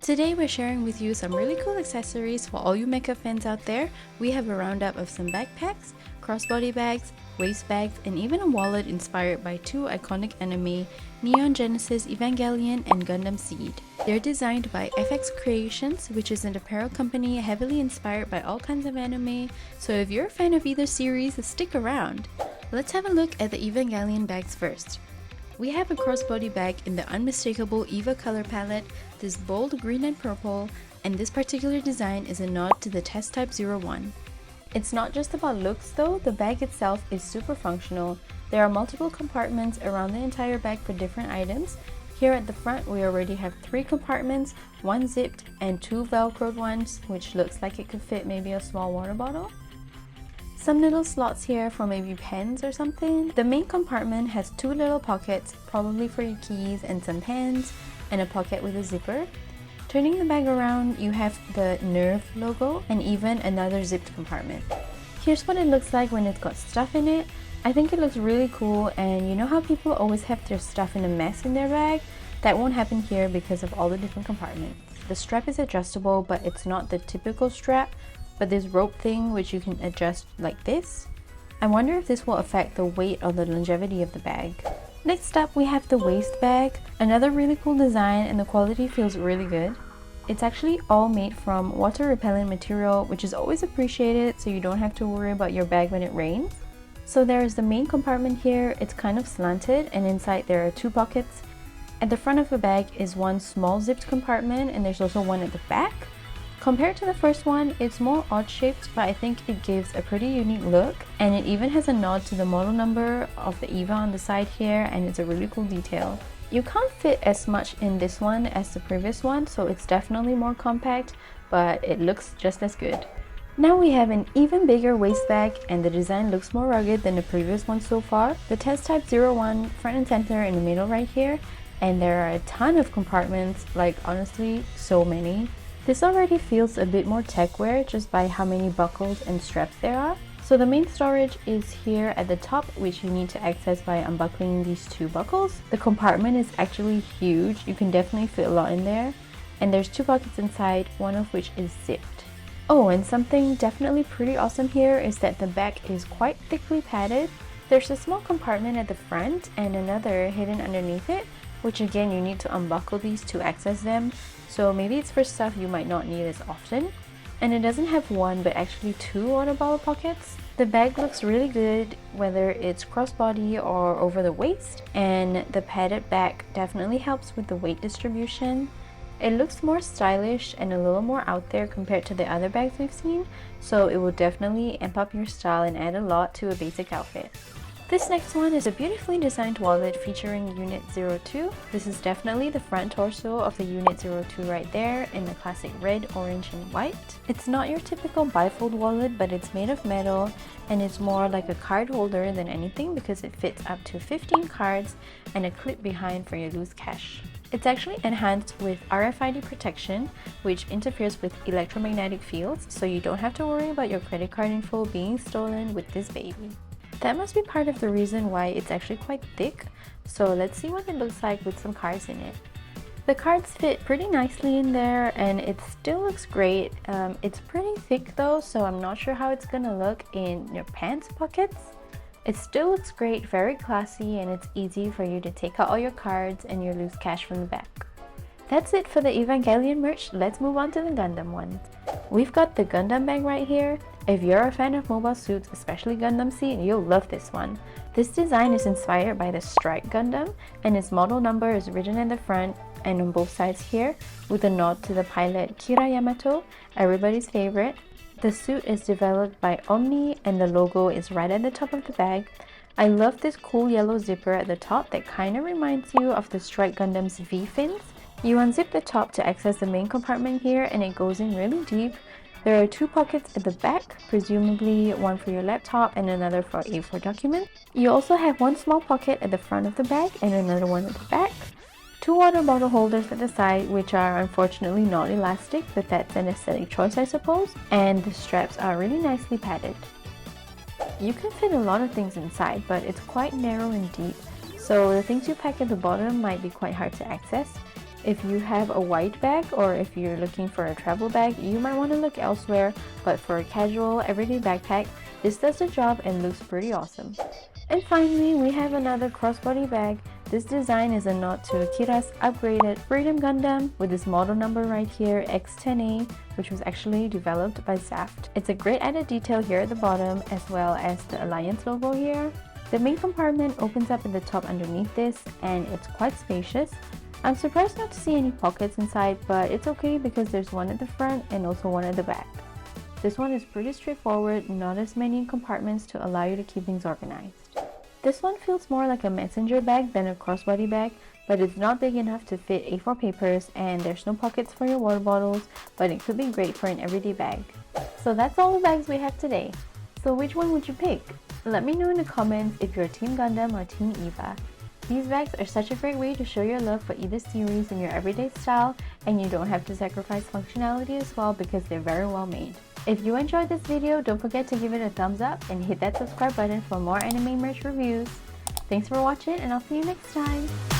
Today we're sharing with you some really cool accessories for all you mecha fans out there. We have a roundup of some backpacks, crossbody bags, waist bags, and even a wallet inspired by two iconic anime, Neon Genesis Evangelion and Gundam SEED. They're designed by FX Creations, which is an apparel company heavily inspired by all kinds of anime, so if you're a fan of either series, stick around. Let's have a look at the Evangelion bags first. We have a crossbody bag in the unmistakable Eva color palette, this bold green and purple, and this particular design is a nod to the test type 01. It's not just about looks though, the bag itself is super functional. There are multiple compartments around the entire bag for different items. Here at the front we already have 3 compartments, 1 zipped and 2 velcroed ones, which looks like it could fit maybe a small water bottle. Some little slots here for maybe pens or something. The main compartment has 2 little pockets, probably for your keys and some pens, and a pocket with a zipper. Turning the bag around, you have the Nerve logo and even another zipped compartment. Here's what it looks like when it's got stuff in it. I think it looks really cool, and you know how people always have their stuff in a mess in their bag? That won't happen here because of all the different compartments. The strap is adjustable, but it's not the typical strap, but this rope thing which you can adjust like this. I wonder if this will affect the weight or the longevity of the bag. Next up we have the waist bag, another really cool design, and the quality feels really good. It's actually all made from water repellent material, which is always appreciated so you don't have to worry about your bag when it rains. So there is the main compartment here, it's kind of slanted, and inside there are 2 pockets. At the front of the bag is one small zipped compartment, and there's also one at the back. Compared to the first one, it's more odd shaped, but I think it gives a pretty unique look, and it even has a nod to the model number of the Eva on the side here, and it's a really cool detail. You can't fit as much in this one as the previous one, so it's definitely more compact, but it looks just as good. Now we have an even bigger waist bag, and the design looks more rugged than the previous one so far. The test type 01 front and center in the middle right here, and there are a ton of compartments, like honestly so many. This already feels a bit more tech wear just by how many buckles and straps there are. So the main storage is here at the top, which you need to access by unbuckling these 2 buckles. The compartment is actually huge, you can definitely fit a lot in there. And there's 2 pockets inside, one of which is zipped. Oh, and something definitely pretty awesome here is that the bag is quite thickly padded. There's a small compartment at the front and another hidden underneath it, which again you need to unbuckle these to access them. So maybe it's for stuff you might not need as often. And it doesn't have 1 but actually 2 water bottle pockets. The bag looks really good whether it's crossbody or over the waist, and the padded bag definitely helps with the weight distribution. It looks more stylish and a little more out there compared to the other bags we've seen, so it will definitely amp up your style and add a lot to a basic outfit. This next one is a beautifully designed wallet featuring Unit 02. This is definitely the front torso of the Unit 02 right there in the classic red, orange, and white. It's not your typical bifold wallet, but it's made of metal, and it's more like a card holder than anything because it fits up to 15 cards and a clip behind for your loose cash. It's actually enhanced with RFID protection, which interferes with electromagnetic fields, so you don't have to worry about your credit card info being stolen with this baby. That must be part of the reason why it's actually quite thick, so let's see what it looks like with some cards in it. The cards fit pretty nicely in there and it still looks great. It's pretty thick though, so I'm not sure how it's gonna look in your pants pockets. It still looks great, very classy, and it's easy for you to take out all your cards and your loose cash from the back. That's it for the Evangelion merch. Let's move on to the Gundam ones. We've got the Gundam bag right here. If you're a fan of mobile suits, especially Gundam SEED, you'll love this one. This design is inspired by the Strike Gundam, and its model number is written in the front and on both sides here, with a nod to the pilot Kira Yamato, everybody's favorite. The suit is developed by Omni, and the logo is right at the top of the bag. I love this cool yellow zipper at the top that kind of reminds you of the Strike Gundam's V-fins. You unzip the top to access the main compartment here, and it goes in really deep. There are 2 pockets at the back, presumably one for your laptop and another for A4 documents. You also have 1 small pocket at the front of the bag and another one at the back. 2 water bottle holders at the side, which are unfortunately not elastic, but that's an aesthetic choice I suppose. And the straps are really nicely padded. You can fit a lot of things inside, but it's quite narrow and deep, so the things you pack at the bottom might be quite hard to access. If you have a white bag or if you're looking for a travel bag, you might want to look elsewhere, but for a casual, everyday backpack, this does the job and looks pretty awesome. And finally, we have another crossbody bag. This design is a nod to Akira's upgraded Freedom Gundam with this model number right here, X10A, which was actually developed by Zaft. It's a great added detail here at the bottom, as well as the Alliance logo here. The main compartment opens up at the top underneath this, and it's quite spacious. I'm surprised not to see any pockets inside, but it's okay because there's one at the front and also one at the back. This one is pretty straightforward, not as many compartments to allow you to keep things organized. This one feels more like a messenger bag than a crossbody bag, but it's not big enough to fit A4 papers, and there's no pockets for your water bottles, but it could be great for an everyday bag. So that's all the bags we have today. So which one would you pick? Let me know in the comments if you're Team Gundam or Team Eva. These bags are such a great way to show your love for either series in your everyday style, and you don't have to sacrifice functionality as well because they're very well made. If you enjoyed this video, don't forget to give it a thumbs up and hit that subscribe button for more anime merch reviews. Thanks for watching, and I'll see you next time!